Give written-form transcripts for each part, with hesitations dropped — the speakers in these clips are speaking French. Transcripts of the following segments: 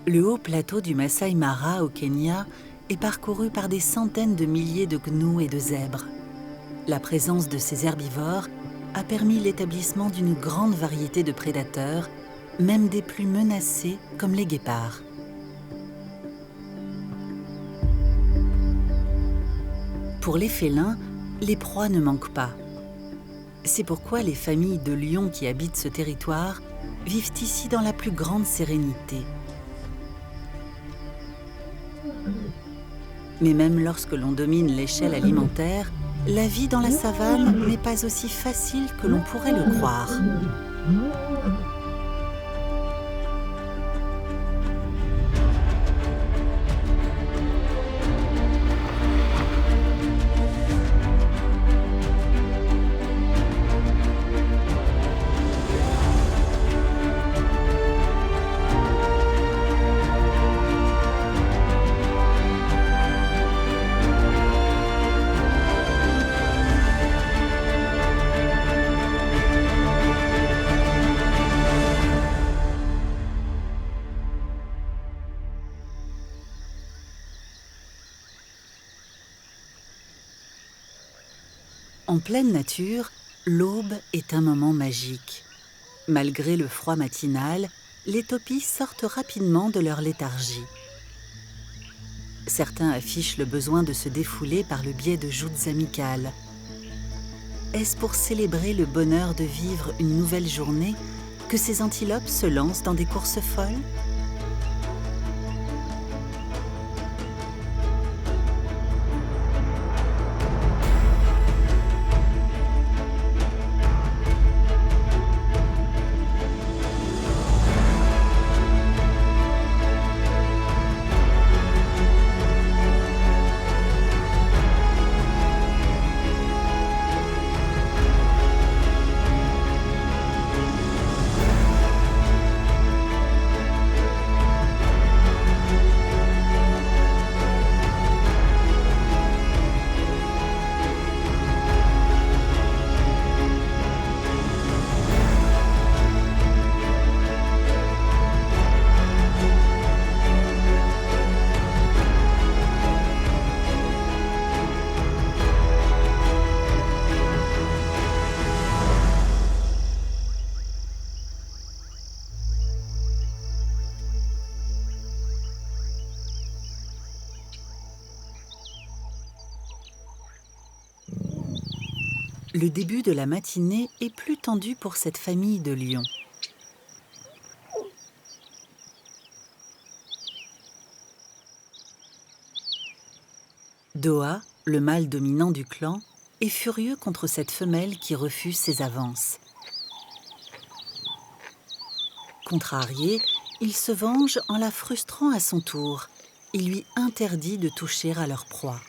Le haut plateau du Masai Mara au Kenya est parcouru par des centaines de milliers de gnous et de zèbres. La présence de ces herbivores a permis l'établissement d'une grande variété de prédateurs, même des plus menacés comme les guépards. Pour les félins, les proies ne manquent pas. C'est pourquoi les familles de lions qui habitent ce territoire vivent ici dans la plus grande sérénité. Mais même lorsque l'on domine l'échelle alimentaire, la vie dans la savane n'est pas aussi facile que l'on pourrait le croire. En pleine nature, l'aube est un moment magique. Malgré le froid matinal, les topis sortent rapidement de leur léthargie. Certains affichent le besoin de se défouler par le biais de joutes amicales. Est-ce pour célébrer le bonheur de vivre une nouvelle journée que ces antilopes se lancent dans des courses folles ? Le début de la matinée est plus tendu pour cette famille de lions. Doa, le mâle dominant du clan, est furieux contre cette femelle qui refuse ses avances. Contrarié, il se venge en la frustrant à son tour. Il lui interdit de toucher à leur proie.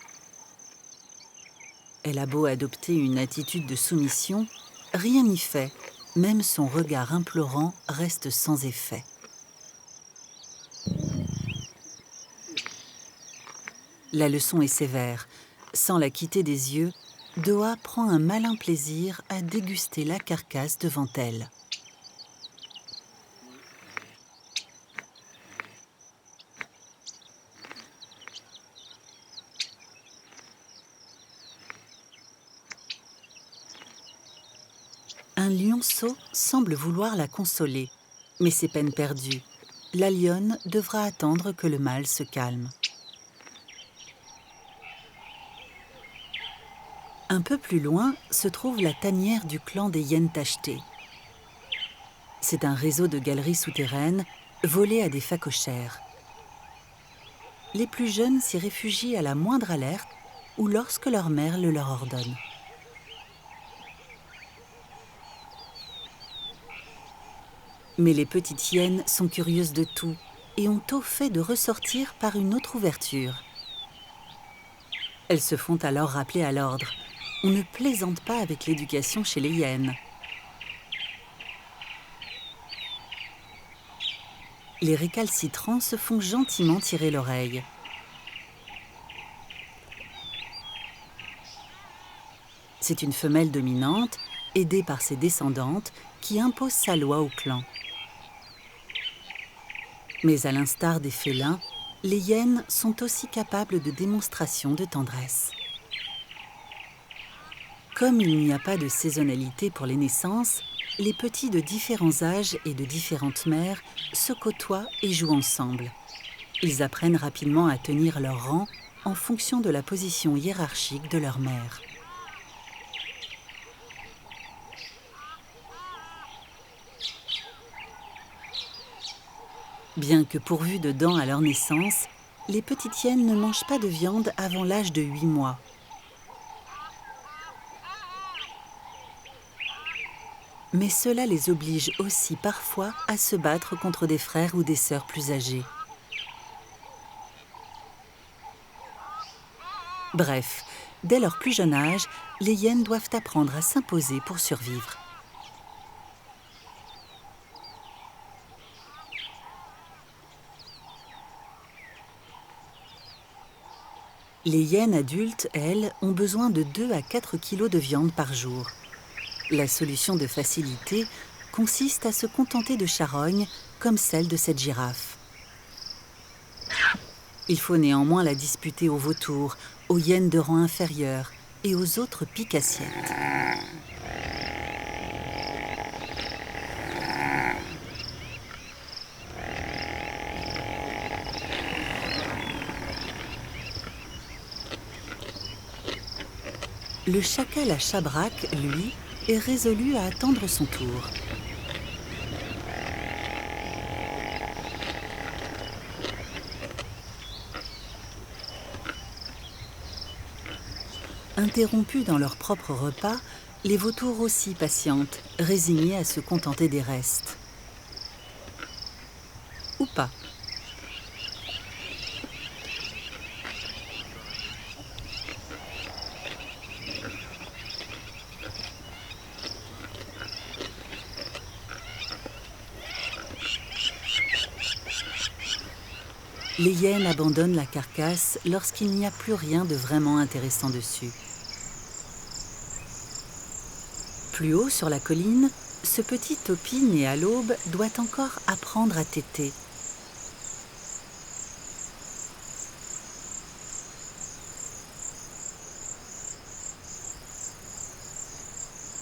Elle a beau adopter une attitude de soumission, rien n'y fait. Même son regard implorant reste sans effet. La leçon est sévère. Sans la quitter des yeux, Doa prend un malin plaisir à déguster la carcasse devant elle. Un lionceau semble vouloir la consoler, mais c'est peine perdue. La lionne devra attendre que le mâle se calme. Un peu plus loin se trouve la tanière du clan des hyènes tachetées. C'est un réseau de galeries souterraines volées à des phacochères. Les plus jeunes s'y réfugient à la moindre alerte ou lorsque leur mère le leur ordonne. Mais les petites hyènes sont curieuses de tout et ont tôt fait de ressortir par une autre ouverture. Elles se font alors rappeler à l'ordre. On ne plaisante pas avec l'éducation chez les hyènes. Les récalcitrants se font gentiment tirer l'oreille. C'est une femelle dominante, aidée par ses descendantes, qui impose sa loi au clan. Mais à l'instar des félins, les hyènes sont aussi capables de démonstrations de tendresse. Comme il n'y a pas de saisonnalité pour les naissances, les petits de différents âges et de différentes mères se côtoient et jouent ensemble. Ils apprennent rapidement à tenir leur rang en fonction de la position hiérarchique de leur mère. Bien que pourvues de dents à leur naissance, les petites hyènes ne mangent pas de viande avant l'âge de 8 mois. Mais cela les oblige aussi parfois à se battre contre des frères ou des sœurs plus âgés. Bref, dès leur plus jeune âge, les hyènes doivent apprendre à s'imposer pour survivre. Les hyènes adultes, elles, ont besoin de 2 à 4 kilos de viande par jour. La solution de facilité consiste à se contenter de charognes comme celle de cette girafe. Il faut néanmoins la disputer aux vautours, aux hyènes de rang inférieur et aux autres piques-assiettes. Le chacal à chabrac, lui, est résolu à attendre son tour. Interrompus dans leur propre repas, les vautours aussi patientent, résignés à se contenter des restes. Ou pas. Les hyènes abandonnent la carcasse lorsqu'il n'y a plus rien de vraiment intéressant dessus. Plus haut sur la colline, ce petit topi né à l'aube doit encore apprendre à téter.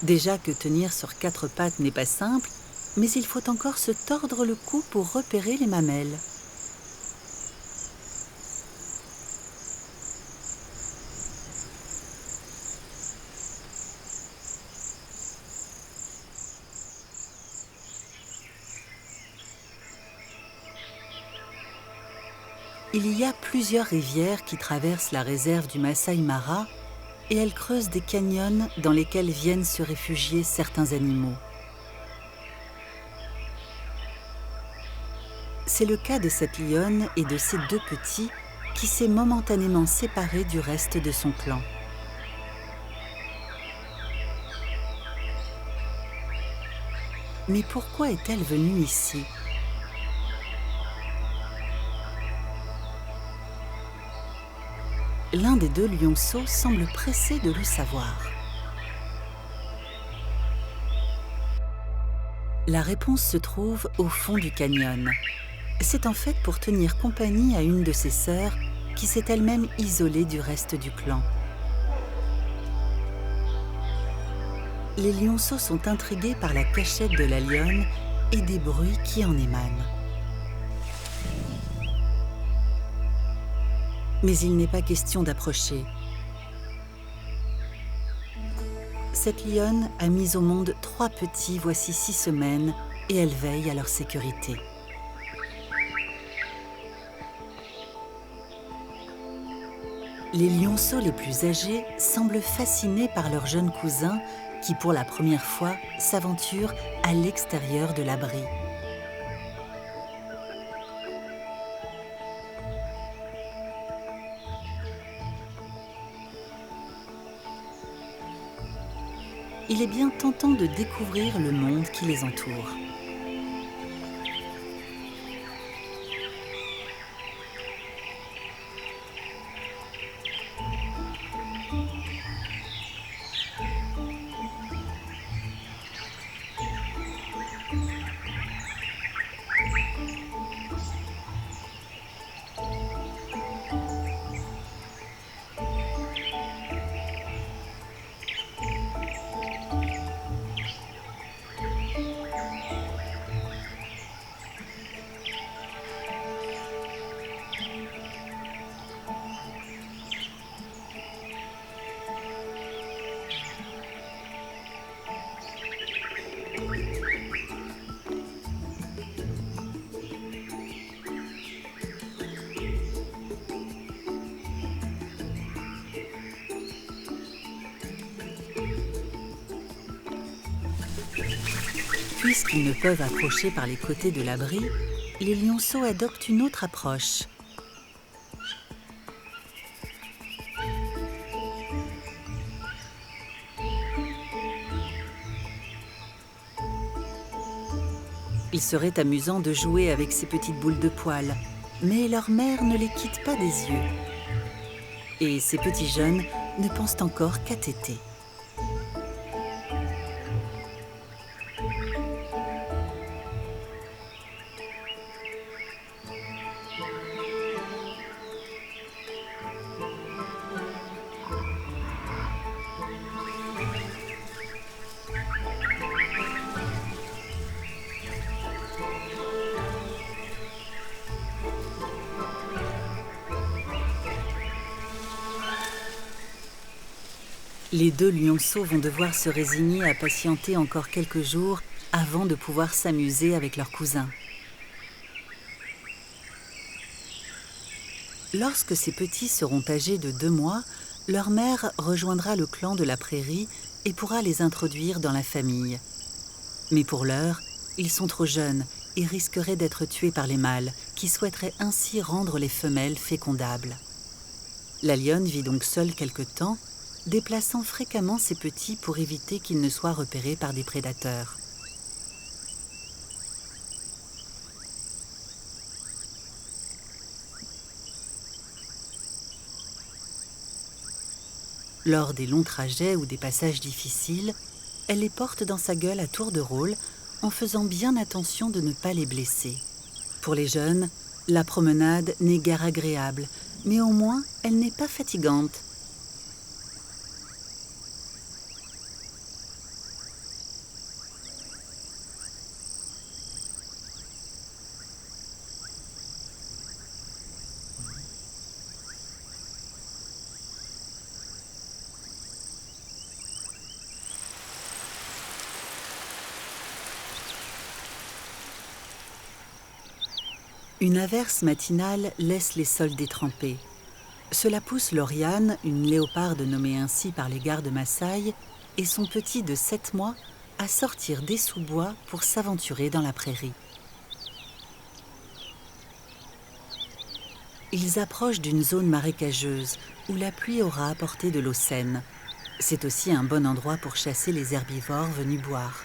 Déjà que tenir sur 4 pattes n'est pas simple, mais il faut encore se tordre le cou pour repérer les mamelles. Il y a plusieurs rivières qui traversent la réserve du Masai Mara et elles creusent des canyons dans lesquels viennent se réfugier certains animaux. C'est le cas de cette lionne et de ses 2 petits qui s'est momentanément séparée du reste de son clan. Mais pourquoi est-elle venue ici ? L'un des 2 lionceaux semble pressé de le savoir. La réponse se trouve au fond du canyon. C'est en fait pour tenir compagnie à une de ses sœurs qui s'est elle-même isolée du reste du clan. Les lionceaux sont intrigués par la cachette de la lionne et des bruits qui en émanent. Mais il n'est pas question d'approcher. Cette lionne a mis au monde 3 petits voici 6 semaines et elle veille à leur sécurité. Les lionceaux les plus âgés semblent fascinés par leurs jeunes cousins qui, pour la première fois, s'aventurent à l'extérieur de l'abri. Il est bien tentant de découvrir le monde qui les entoure. Puisqu'ils ne peuvent approcher par les côtés de l'abri, les lionceaux adoptent une autre approche. Il serait amusant de jouer avec ces petites boules de poils, mais leur mère ne les quitte pas des yeux. Et ces petits jeunes ne pensent encore qu'à téter. Les deux lionceaux vont devoir se résigner à patienter encore quelques jours avant de pouvoir s'amuser avec leurs cousins. Lorsque ces petits seront âgés de 2 mois, leur mère rejoindra le clan de la prairie et pourra les introduire dans la famille. Mais pour l'heure, ils sont trop jeunes et risqueraient d'être tués par les mâles, qui souhaiteraient ainsi rendre les femelles fécondables. La lionne vit donc seule quelque temps, déplaçant fréquemment ses petits pour éviter qu'ils ne soient repérés par des prédateurs. Lors des longs trajets ou des passages difficiles, elle les porte dans sa gueule à tour de rôle, en faisant bien attention de ne pas les blesser. Pour les jeunes, la promenade n'est guère agréable, mais au moins elle n'est pas fatigante. Une averse matinale laisse les sols détrempés. Cela pousse Lauriane, une léoparde nommée ainsi par les gardes Maasai, et son petit de 7 mois à sortir des sous-bois pour s'aventurer dans la prairie. Ils approchent d'une zone marécageuse où la pluie aura apporté de l'eau saine. C'est aussi un bon endroit pour chasser les herbivores venus boire.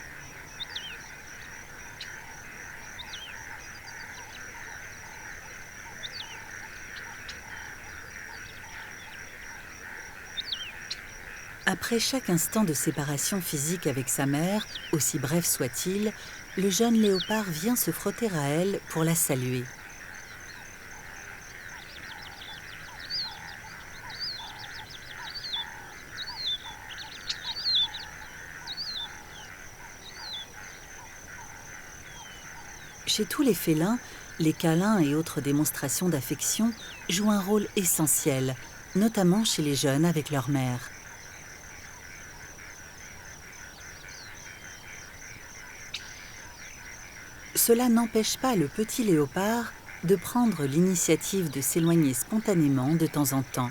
Après chaque instant de séparation physique avec sa mère, aussi bref soit-il, le jeune léopard vient se frotter à elle pour la saluer. Chez tous les félins, les câlins et autres démonstrations d'affection jouent un rôle essentiel, notamment chez les jeunes avec leur mère. Cela n'empêche pas le petit léopard de prendre l'initiative de s'éloigner spontanément de temps en temps.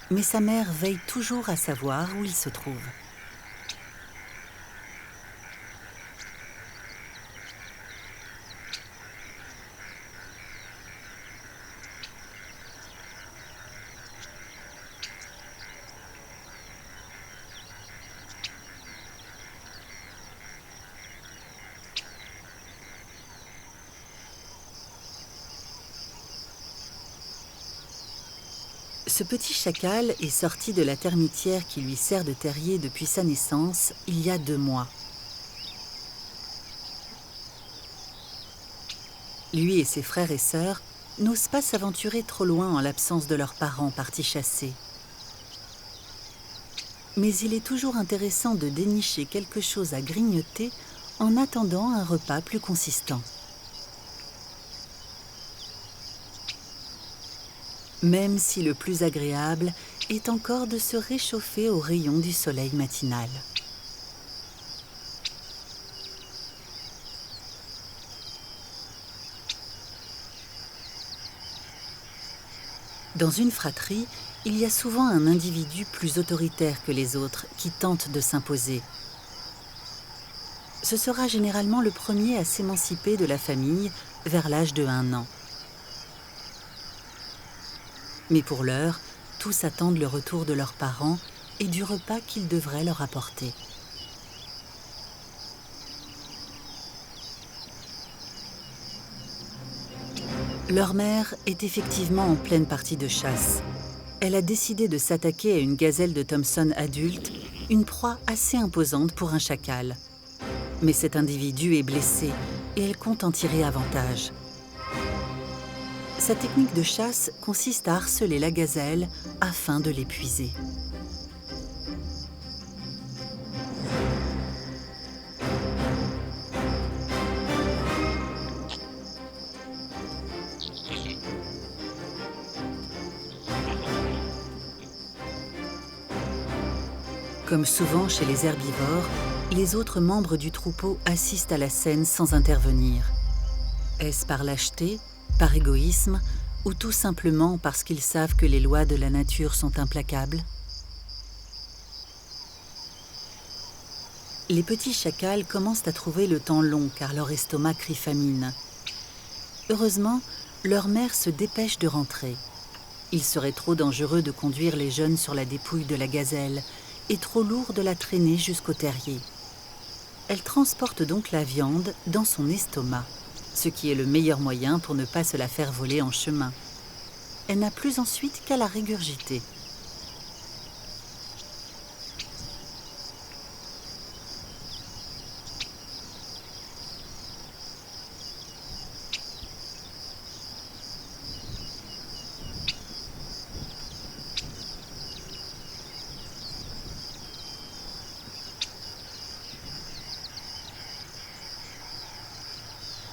Mais sa mère veille toujours à savoir où il se trouve. Ce petit chacal est sorti de la termitière qui lui sert de terrier depuis sa naissance, il y a 2 mois. Lui et ses frères et sœurs n'osent pas s'aventurer trop loin en l'absence de leurs parents partis chasser. Mais il est toujours intéressant de dénicher quelque chose à grignoter en attendant un repas plus consistant. Même si le plus agréable est encore de se réchauffer aux rayons du soleil matinal. Dans une fratrie, il y a souvent un individu plus autoritaire que les autres qui tente de s'imposer. Ce sera généralement le premier à s'émanciper de la famille vers l'âge de 1 an. Mais pour l'heure, tous attendent le retour de leurs parents et du repas qu'ils devraient leur apporter. Leur mère est effectivement en pleine partie de chasse. Elle a décidé de s'attaquer à une gazelle de Thomson adulte, une proie assez imposante pour un chacal. Mais cet individu est blessé et elle compte en tirer avantage. Sa technique de chasse consiste à harceler la gazelle afin de l'épuiser. Comme souvent chez les herbivores, les autres membres du troupeau assistent à la scène sans intervenir. Est-ce par lâcheté, par égoïsme, ou tout simplement parce qu'ils savent que les lois de la nature sont implacables? Les petits chacals commencent à trouver le temps long car leur estomac crie famine. Heureusement, leur mère se dépêche de rentrer. Il serait trop dangereux de conduire les jeunes sur la dépouille de la gazelle et trop lourd de la traîner jusqu'au terrier. Elle transporte donc la viande dans son estomac, ce qui est le meilleur moyen pour ne pas se la faire voler en chemin. Elle n'a plus ensuite qu'à la régurgiter.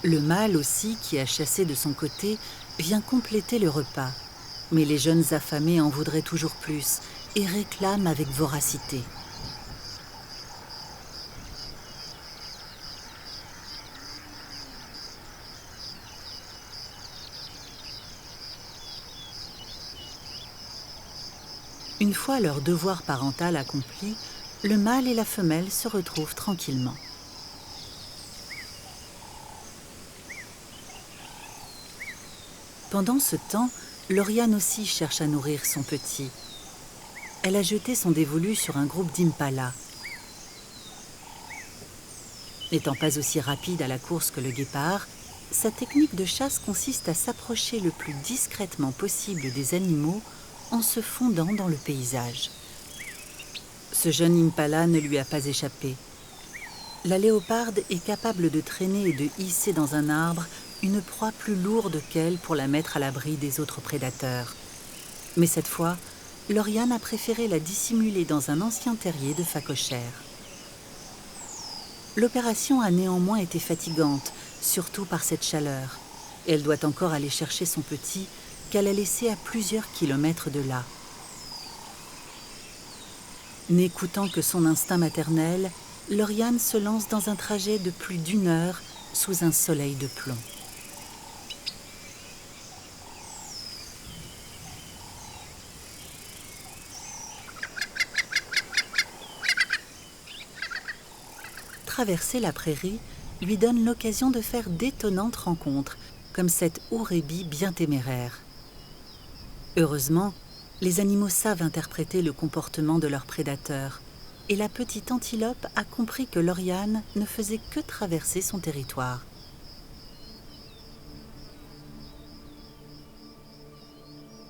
Le mâle aussi, qui a chassé de son côté, vient compléter le repas. Mais les jeunes affamés en voudraient toujours plus et réclament avec voracité. Une fois leur devoir parental accompli, le mâle et la femelle se retrouvent tranquillement. Pendant ce temps, Lauriane aussi cherche à nourrir son petit. Elle a jeté son dévolu sur un groupe d'impalas. N'étant pas aussi rapide à la course que le guépard, sa technique de chasse consiste à s'approcher le plus discrètement possible des animaux en se fondant dans le paysage. Ce jeune impala ne lui a pas échappé. La léoparde est capable de traîner et de hisser dans un arbre une proie plus lourde qu'elle pour la mettre à l'abri des autres prédateurs. Mais cette fois, Lauriane a préféré la dissimuler dans un ancien terrier de phacochère. L'opération a néanmoins été fatigante, surtout par cette chaleur. Elle doit encore aller chercher son petit qu'elle a laissé à plusieurs kilomètres de là. N'écoutant que son instinct maternel, Lauriane se lance dans un trajet de plus d'1 heure sous un soleil de plomb. Traverser la prairie lui donne l'occasion de faire d'étonnantes rencontres, comme cette ourébi bien téméraire. Heureusement, les animaux savent interpréter le comportement de leurs prédateurs, et la petite antilope a compris que Lauriane ne faisait que traverser son territoire.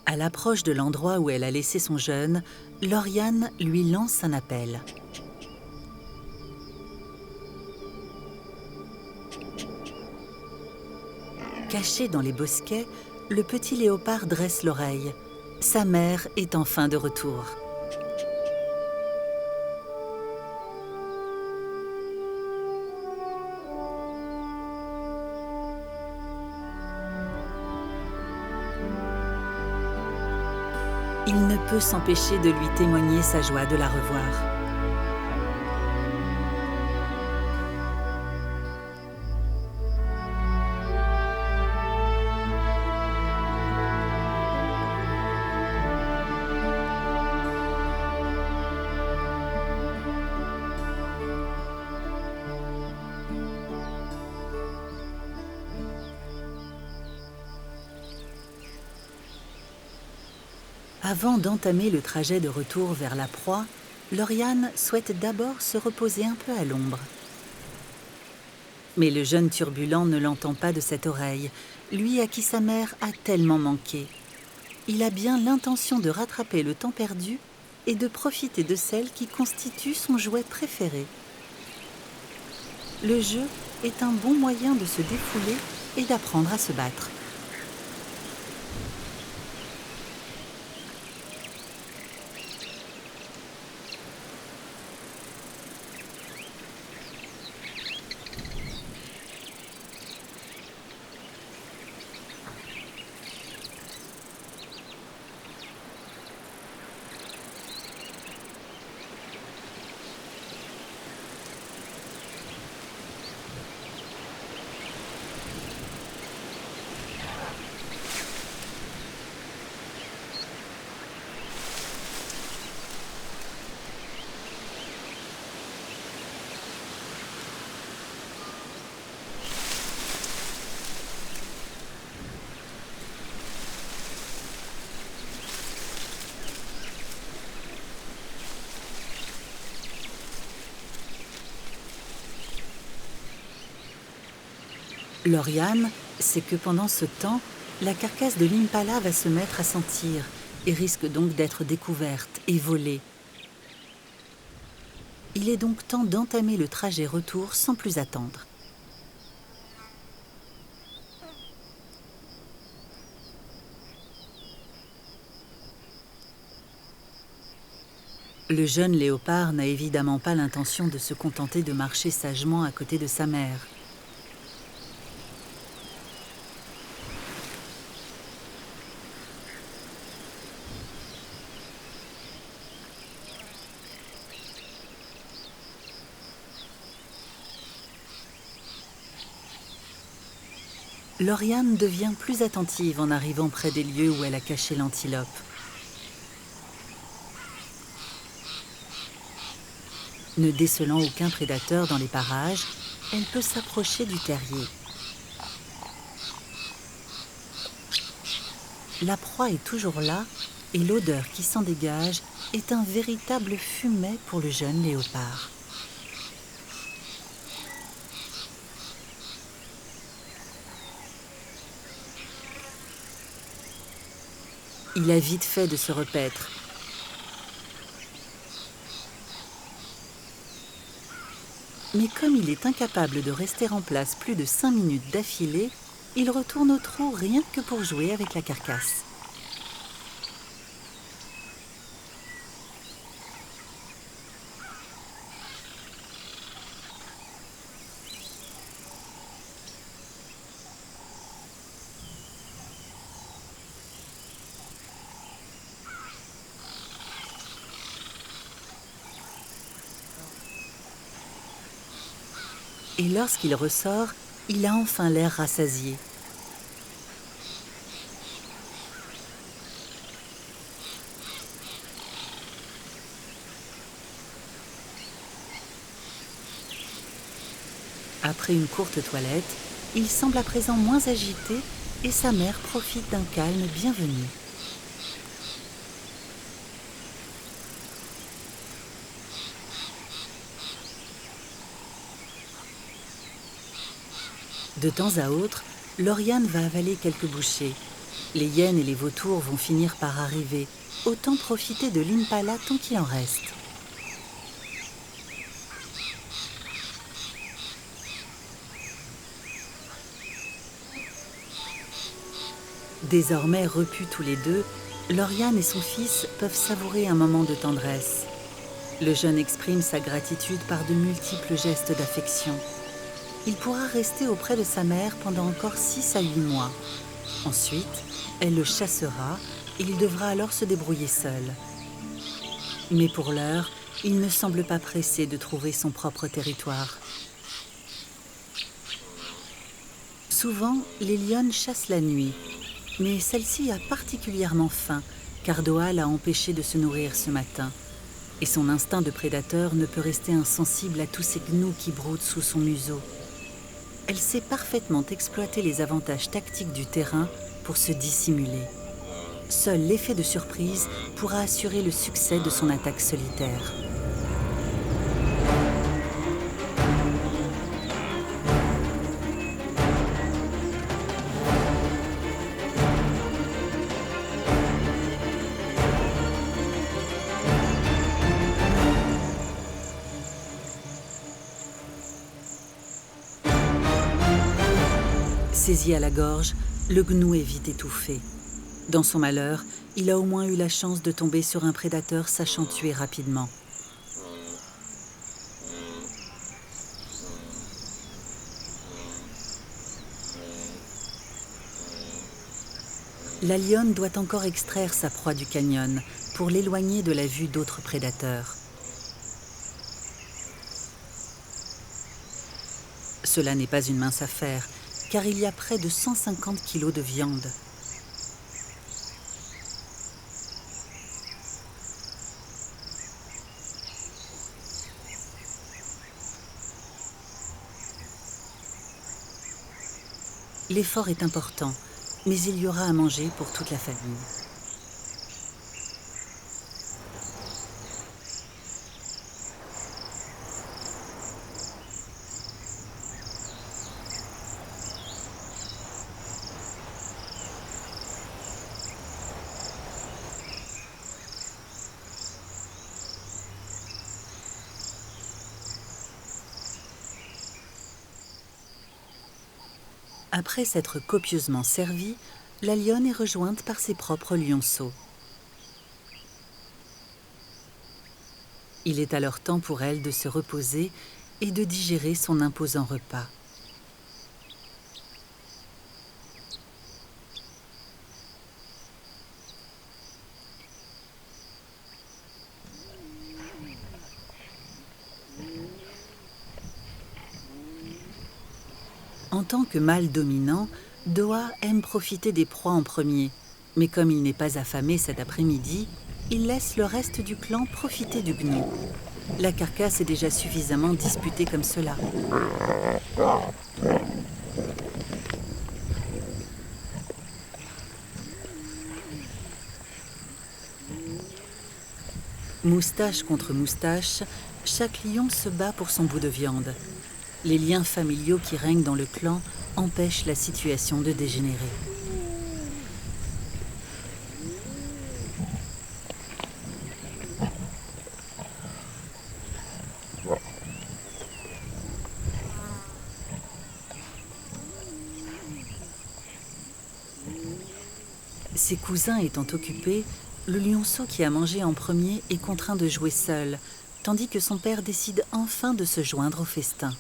À l'approche de l'endroit où elle a laissé son jeune, Lauriane lui lance un appel. Caché dans les bosquets, le petit léopard dresse l'oreille. Sa mère est enfin de retour. Il ne peut s'empêcher de lui témoigner sa joie de la revoir. Avant d'entamer le trajet de retour vers la proie, Lauriane souhaite d'abord se reposer un peu à l'ombre. Mais le jeune turbulent ne l'entend pas de cette oreille, lui à qui sa mère a tellement manqué. Il a bien l'intention de rattraper le temps perdu et de profiter de celle qui constitue son jouet préféré. Le jeu est un bon moyen de se défouler et d'apprendre à se battre. Lauriane sait que pendant ce temps, la carcasse de l'impala va se mettre à sentir et risque donc d'être découverte et volée. Il est donc temps d'entamer le trajet retour sans plus attendre. Le jeune léopard n'a évidemment pas l'intention de se contenter de marcher sagement à côté de sa mère. Lauriane devient plus attentive en arrivant près des lieux où elle a caché l'antilope. Ne décelant aucun prédateur dans les parages, elle peut s'approcher du terrier. La proie est toujours là et l'odeur qui s'en dégage est un véritable fumet pour le jeune léopard. Il a vite fait de se repaître. Mais comme il est incapable de rester en place plus de 5 minutes d'affilée, il retourne au trou rien que pour jouer avec la carcasse. Et lorsqu'il ressort, il a enfin l'air rassasié. Après une courte toilette, il semble à présent moins agité et sa mère profite d'un calme bienvenu. De temps à autre, Lauriane va avaler quelques bouchées. Les hyènes et les vautours vont finir par arriver. Autant profiter de l'impala tant qu'il en reste. Désormais repus tous les deux, Lauriane et son fils peuvent savourer un moment de tendresse. Le jeune exprime sa gratitude par de multiples gestes d'affection. Il pourra rester auprès de sa mère pendant encore 6 à 8 mois. Ensuite, elle le chassera et il devra alors se débrouiller seul. Mais pour l'heure, il ne semble pas pressé de trouver son propre territoire. Souvent, les lionnes chassent la nuit, mais celle-ci a particulièrement faim car Doa l'a empêché de se nourrir ce matin. Et son instinct de prédateur ne peut rester insensible à tous ces gnous qui broutent sous son museau. Elle sait parfaitement exploiter les avantages tactiques du terrain pour se dissimuler. Seul l'effet de surprise pourra assurer le succès de son attaque solitaire. Saisi à la gorge, le gnou est vite étouffé. Dans son malheur, il a au moins eu la chance de tomber sur un prédateur sachant tuer rapidement. La lionne doit encore extraire sa proie du canyon pour l'éloigner de la vue d'autres prédateurs. Cela n'est pas une mince affaire, car il y a près de 150 kilos de viande. L'effort est important, mais il y aura à manger pour toute la famille. Après s'être copieusement servie, la lionne est rejointe par ses propres lionceaux. Il est alors temps pour elle de se reposer et de digérer son imposant repas. En tant que mâle dominant, Doa aime profiter des proies en premier. Mais comme il n'est pas affamé cet après-midi, il laisse le reste du clan profiter du gnou. La carcasse est déjà suffisamment disputée comme cela. Moustache contre moustache, chaque lion se bat pour son bout de viande. Les liens familiaux qui règnent dans le clan empêchent la situation de dégénérer. Ses cousins étant occupés, le lionceau qui a mangé en premier est contraint de jouer seul, tandis que son père décide enfin de se joindre au festin.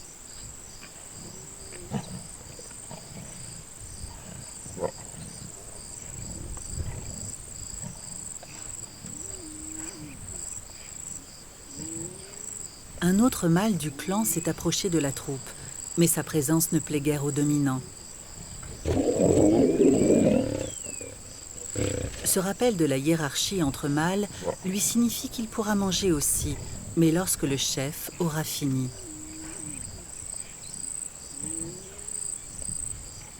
Un autre mâle du clan s'est approché de la troupe, mais sa présence ne plaît guère aux dominants. Ce rappel de la hiérarchie entre mâles lui signifie qu'il pourra manger aussi, mais lorsque le chef aura fini.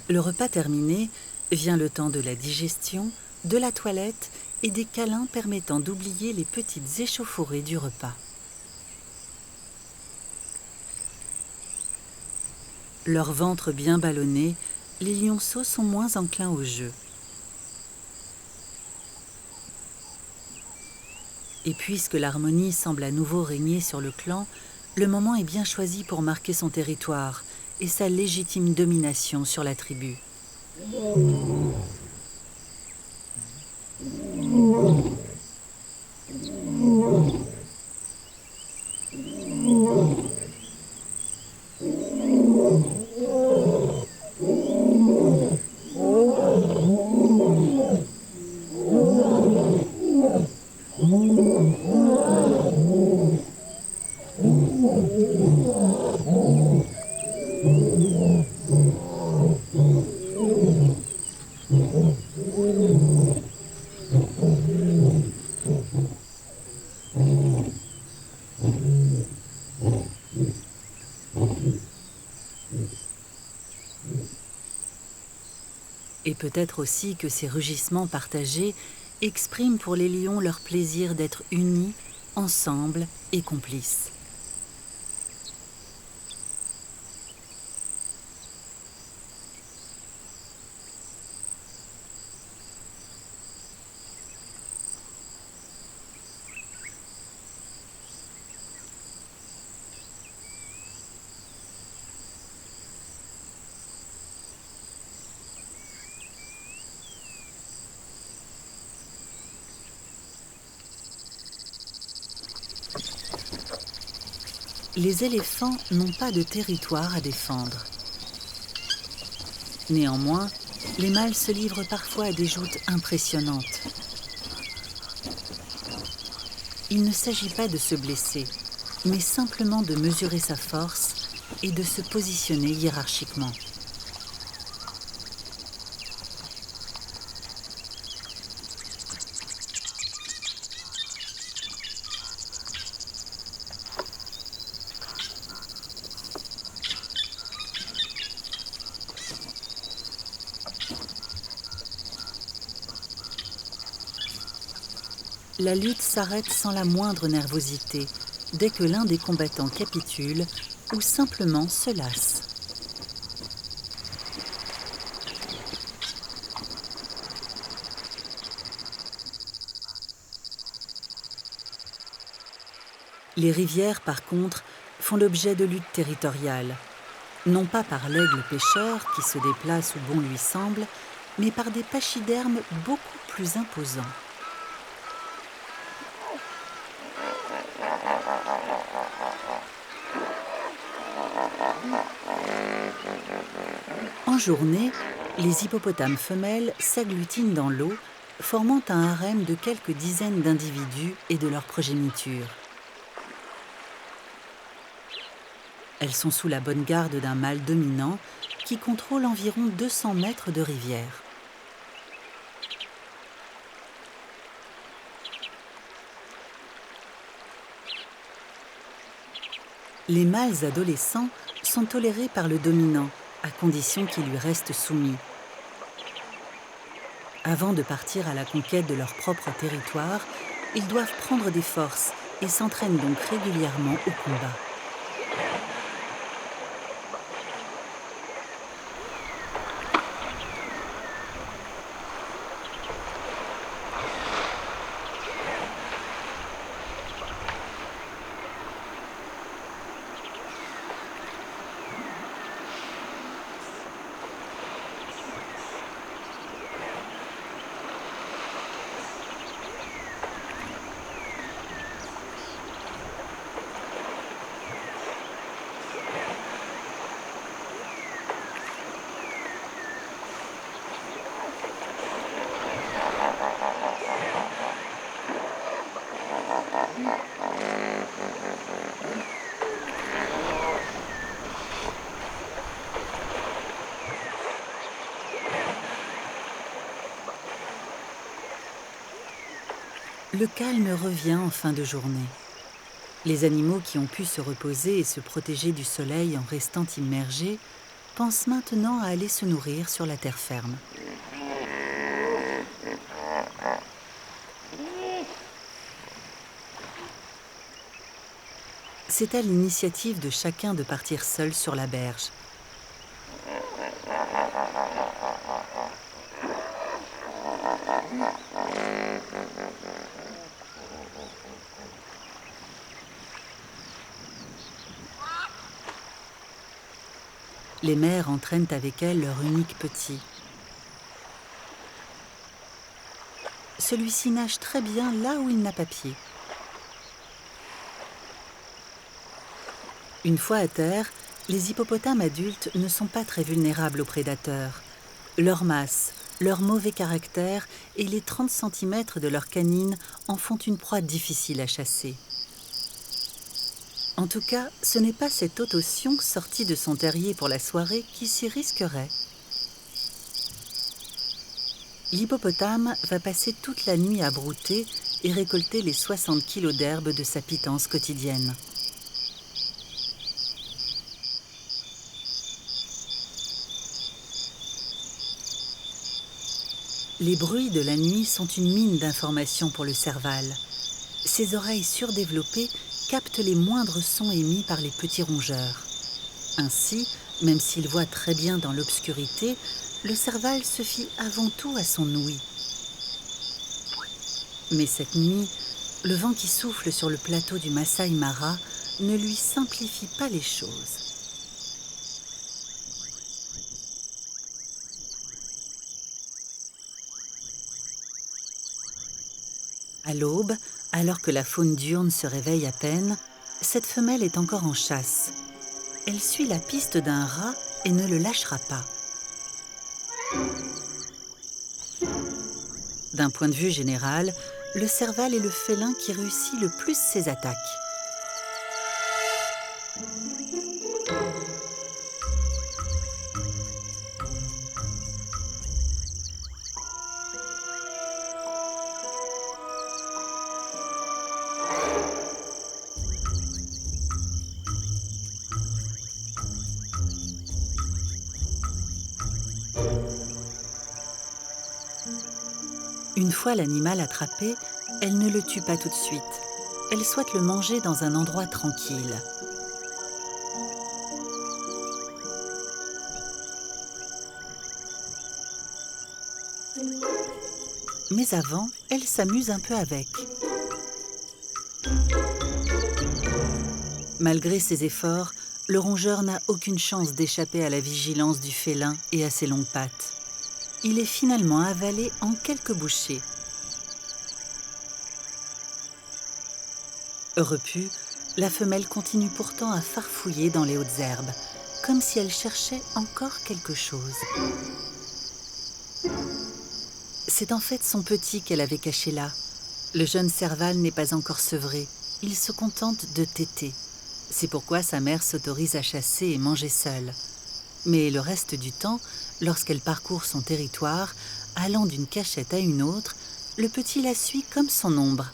Le repas terminé, vient le temps de la digestion, de la toilette et des câlins permettant d'oublier les petites échauffourées du repas. Leur ventre bien ballonné, les lionceaux sont moins enclins au jeu. Et puisque l'harmonie semble à nouveau régner sur le clan, le moment est bien choisi pour marquer son territoire et sa légitime domination sur la tribu. Et peut-être aussi que ces rugissements partagés expriment pour les lions leur plaisir d'être unis, ensemble et complices. Les éléphants n'ont pas de territoire à défendre. Néanmoins, les mâles se livrent parfois à des joutes impressionnantes. Il ne s'agit pas de se blesser, mais simplement de mesurer sa force et de se positionner hiérarchiquement. La lutte s'arrête sans la moindre nervosité, dès que l'un des combattants capitule ou simplement se lasse. Les rivières, par contre, font l'objet de luttes territoriales, non pas par l'aigle pêcheur qui se déplace où bon lui semble, mais par des pachydermes beaucoup plus imposants. En journée, les hippopotames femelles s'agglutinent dans l'eau, formant un harem de quelques dizaines d'individus et de leur progéniture. Elles sont sous la bonne garde d'un mâle dominant qui contrôle environ 200 mètres de rivière. Les mâles adolescents sont tolérés par le dominant, à condition qu'il lui reste soumis. Avant de partir à la conquête de leur propre territoire, ils doivent prendre des forces et s'entraînent donc régulièrement au combat. Le calme revient en fin de journée. Les animaux qui ont pu se reposer et se protéger du soleil en restant immergés pensent maintenant à aller se nourrir sur la terre ferme. C'est à l'initiative de chacun de partir seul sur la berge. Les mères entraînent avec elles leur unique petit. Celui-ci nage très bien là où il n'a pas pied. Une fois à terre, les hippopotames adultes ne sont pas très vulnérables aux prédateurs. Leur masse, leur mauvais caractère et les 30 cm de leurs canines en font une proie difficile à chasser. En tout cas, ce n'est pas cet autotion sorti de son terrier pour la soirée qui s'y risquerait. L'hippopotame va passer toute la nuit à brouter et récolter les 60 kilos d'herbe de sa pitance quotidienne. Les bruits de la nuit sont une mine d'informations pour le serval. Ses oreilles surdéveloppées captent les moindres sons émis par les petits rongeurs. Ainsi, même s'il voit très bien dans l'obscurité, le serval se fie avant tout à son ouïe. Mais cette nuit, le vent qui souffle sur le plateau du Masai Mara ne lui simplifie pas les choses. À l'aube, alors que la faune diurne se réveille à peine, cette femelle est encore en chasse. Elle suit la piste d'un rat et ne le lâchera pas. D'un point de vue général, le serval est le félin qui réussit le plus ses attaques. Une fois l'animal attrapé, elle ne le tue pas tout de suite. Elle souhaite le manger dans un endroit tranquille. Mais avant, elle s'amuse un peu avec. Malgré ses efforts, le rongeur n'a aucune chance d'échapper à la vigilance du félin et à ses longues pattes. Il est finalement avalé en quelques bouchées. Repue, la femelle continue pourtant à farfouiller dans les hautes herbes, comme si elle cherchait encore quelque chose. C'est en fait son petit qu'elle avait caché là. Le jeune serval n'est pas encore sevré, il se contente de téter. C'est pourquoi sa mère s'autorise à chasser et manger seule. Mais le reste du temps, lorsqu'elle parcourt son territoire, allant d'une cachette à une autre, le petit la suit comme son ombre.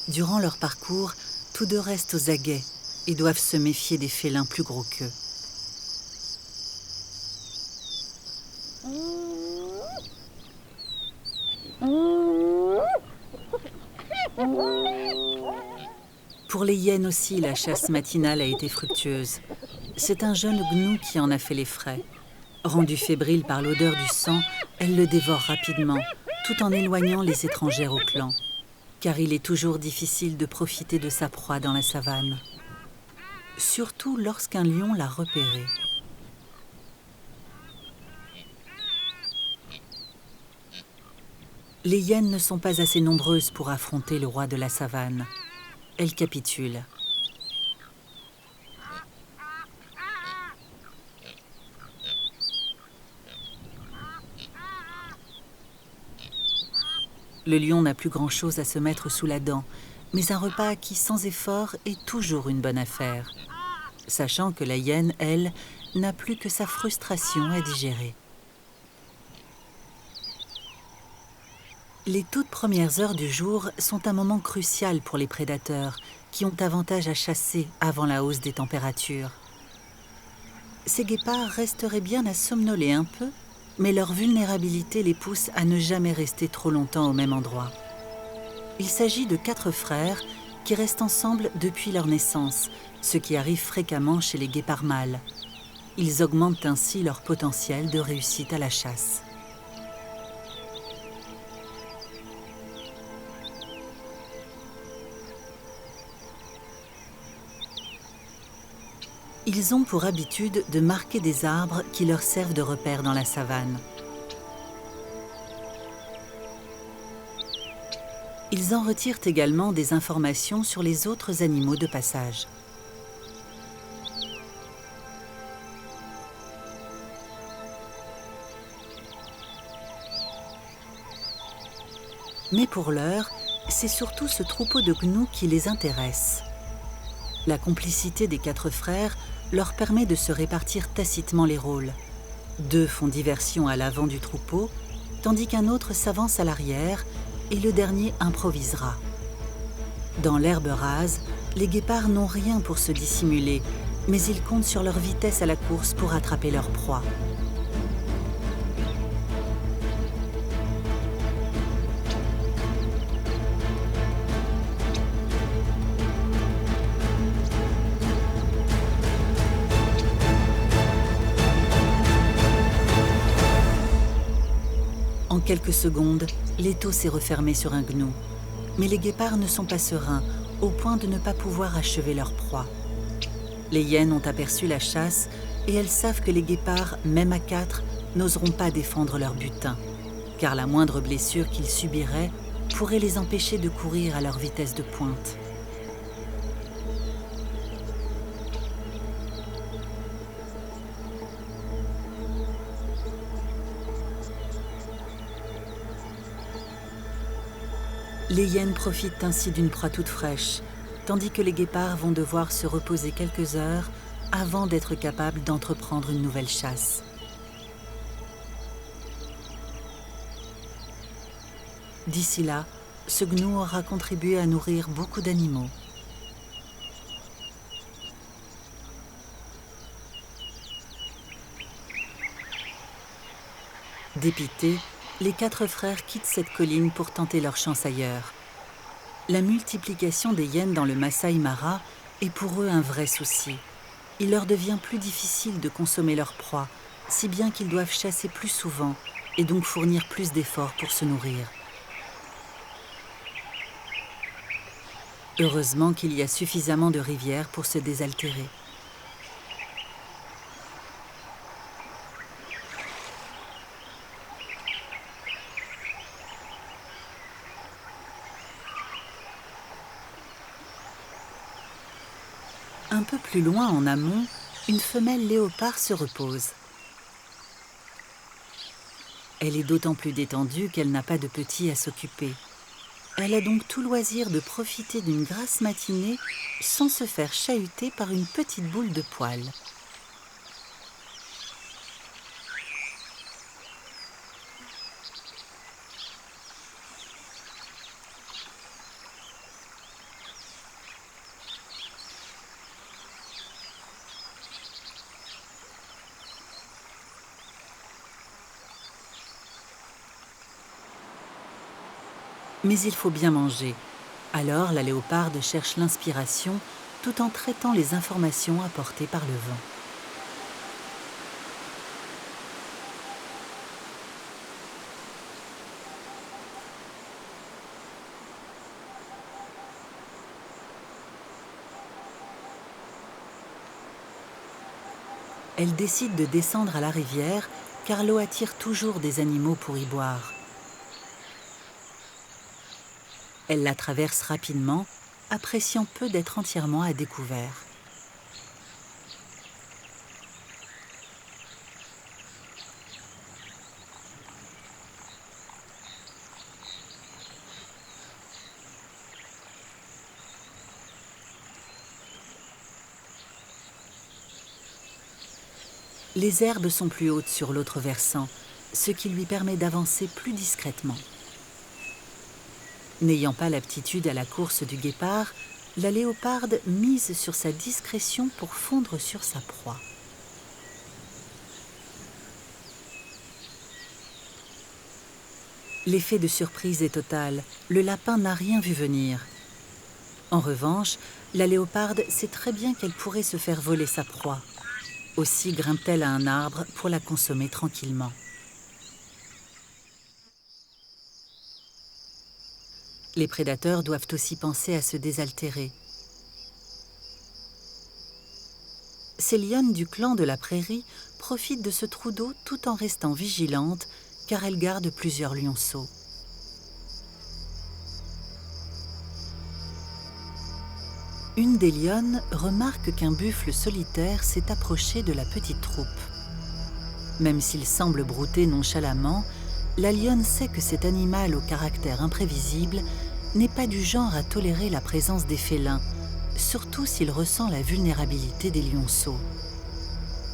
Durant leur parcours, tous deux restent aux aguets et doivent se méfier des félins plus gros qu'eux. Pour les hyènes aussi, la chasse matinale a été fructueuse. C'est un jeune gnou qui en a fait les frais. Rendue fébrile par l'odeur du sang, elle le dévore rapidement, tout en éloignant les étrangères au clan. Car il est toujours difficile de profiter de sa proie dans la savane. Surtout lorsqu'un lion l'a repéré. Les hyènes ne sont pas assez nombreuses pour affronter le roi de la savane. Elles capitulent. Le lion n'a plus grand-chose à se mettre sous la dent, mais un repas acquis sans effort est toujours une bonne affaire, sachant que la hyène, elle, n'a plus que sa frustration à digérer. Les toutes premières heures du jour sont un moment crucial pour les prédateurs, qui ont avantage à chasser avant la hausse des températures. Ces guépards resteraient bien à somnoler un peu, mais leur vulnérabilité les pousse à ne jamais rester trop longtemps au même endroit. Il s'agit de 4 frères qui restent ensemble depuis leur naissance, ce qui arrive fréquemment chez les guépards mâles. Ils augmentent ainsi leur potentiel de réussite à la chasse. Ils ont pour habitude de marquer des arbres qui leur servent de repères dans la savane. Ils en retirent également des informations sur les autres animaux de passage. Mais pour l'heure, c'est surtout ce troupeau de gnous qui les intéresse. La complicité des 4 frères leur permet de se répartir tacitement les rôles. 2 font diversion à l'avant du troupeau, tandis qu'un autre s'avance à l'arrière et le dernier improvisera. Dans l'herbe rase, les guépards n'ont rien pour se dissimuler, mais ils comptent sur leur vitesse à la course pour attraper leur proie. Quelques secondes, l'étau s'est refermé sur un gnou. Mais les guépards ne sont pas sereins, au point de ne pas pouvoir achever leur proie. Les hyènes ont aperçu la chasse et elles savent que les guépards, même à 4, n'oseront pas défendre leur butin, car la moindre blessure qu'ils subiraient pourrait les empêcher de courir à leur vitesse de pointe. Les hyènes profitent ainsi d'une proie toute fraîche, tandis que les guépards vont devoir se reposer quelques heures avant d'être capables d'entreprendre une nouvelle chasse. D'ici là, ce gnou aura contribué à nourrir beaucoup d'animaux. Dépités, les 4 frères quittent cette colline pour tenter leur chance ailleurs. La multiplication des hyènes dans le Masai Mara est pour eux un vrai souci. Il leur devient plus difficile de consommer leur proie, si bien qu'ils doivent chasser plus souvent et donc fournir plus d'efforts pour se nourrir. Heureusement qu'il y a suffisamment de rivières pour se désaltérer. Un peu plus loin en amont, une femelle léopard se repose. Elle est d'autant plus détendue qu'elle n'a pas de petits à s'occuper. Elle a donc tout loisir de profiter d'une grasse matinée sans se faire chahuter par une petite boule de poil. Mais il faut bien manger. Alors la léoparde cherche l'inspiration tout en traitant les informations apportées par le vent. Elle décide de descendre à la rivière car l'eau attire toujours des animaux pour y boire. Elle la traverse rapidement, appréciant peu d'être entièrement à découvert. Les herbes sont plus hautes sur l'autre versant, ce qui lui permet d'avancer plus discrètement. N'ayant pas l'aptitude à la course du guépard, la léoparde mise sur sa discrétion pour fondre sur sa proie. L'effet de surprise est total, le lapin n'a rien vu venir. En revanche, la léoparde sait très bien qu'elle pourrait se faire voler sa proie. Aussi grimpe-t-elle à un arbre pour la consommer tranquillement. Les prédateurs doivent aussi penser à se désaltérer. Ces lionnes du clan de la prairie profitent de ce trou d'eau tout en restant vigilantes car elles gardent plusieurs lionceaux. Une des lionnes remarque qu'un buffle solitaire s'est approché de la petite troupe. Même s'il semble brouter nonchalamment, la lionne sait que cet animal au caractère imprévisible n'est pas du genre à tolérer la présence des félins, surtout s'il ressent la vulnérabilité des lionceaux.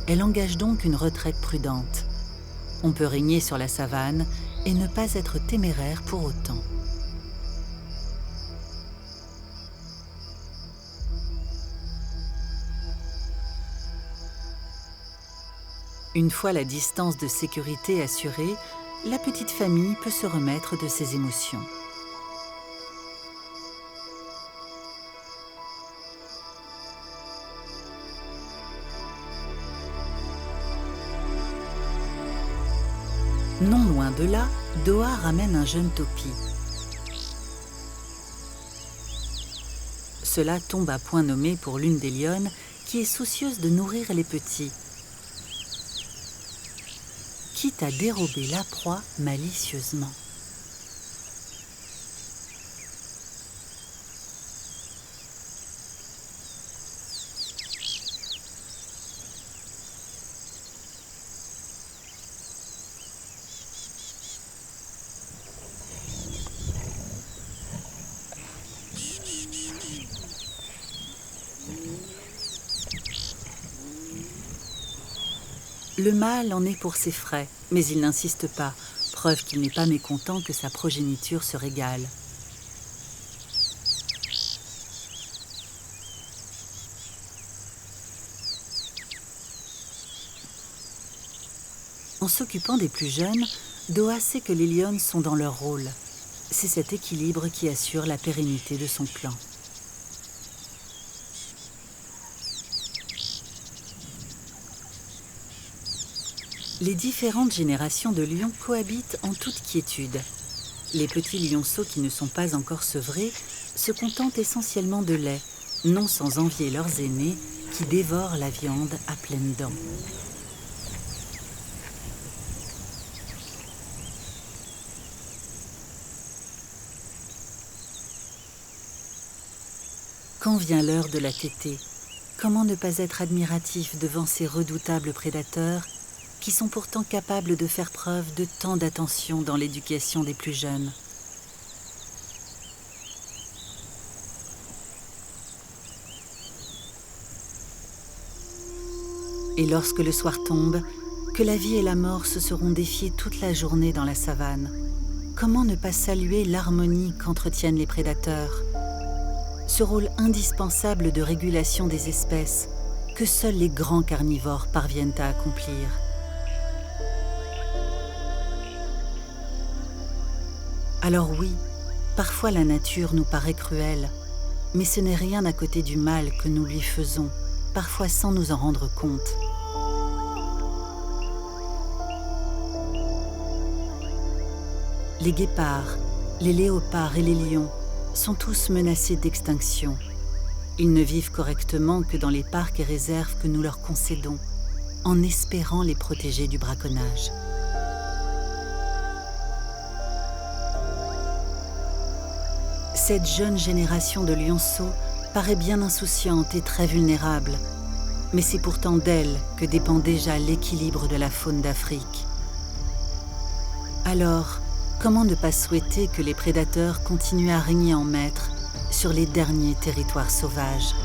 Elle engage donc une retraite prudente. On peut régner sur la savane et ne pas être téméraire pour autant. Une fois la distance de sécurité assurée, la petite famille peut se remettre de ses émotions. Non loin de là, Doa ramène un jeune topi. Cela tombe à point nommé pour l'une des lionnes qui est soucieuse de nourrir les petits, quitte à dérober la proie malicieusement. Le mâle en est pour ses frais, mais il n'insiste pas, preuve qu'il n'est pas mécontent que sa progéniture se régale. En s'occupant des plus jeunes, Doa sait que les lionnes sont dans leur rôle. C'est cet équilibre qui assure la pérennité de son clan. Les différentes générations de lions cohabitent en toute quiétude. Les petits lionceaux qui ne sont pas encore sevrés se contentent essentiellement de lait, non sans envier leurs aînés qui dévorent la viande à pleines dents. Quand vient l'heure de la tétée, comment ne pas être admiratif devant ces redoutables prédateurs qui sont pourtant capables de faire preuve de tant d'attention dans l'éducation des plus jeunes. Et lorsque le soir tombe, que la vie et la mort se seront défiées toute la journée dans la savane, comment ne pas saluer l'harmonie qu'entretiennent les prédateurs? Ce rôle indispensable de régulation des espèces que seuls les grands carnivores parviennent à accomplir. Alors oui, parfois la nature nous paraît cruelle, mais ce n'est rien à côté du mal que nous lui faisons, parfois sans nous en rendre compte. Les guépards, les léopards et les lions sont tous menacés d'extinction. Ils ne vivent correctement que dans les parcs et réserves que nous leur concédons, en espérant les protéger du braconnage. Cette jeune génération de lionceaux paraît bien insouciante et très vulnérable, mais c'est pourtant d'elle que dépend déjà l'équilibre de la faune d'Afrique. Alors, comment ne pas souhaiter que les prédateurs continuent à régner en maître sur les derniers territoires sauvages ?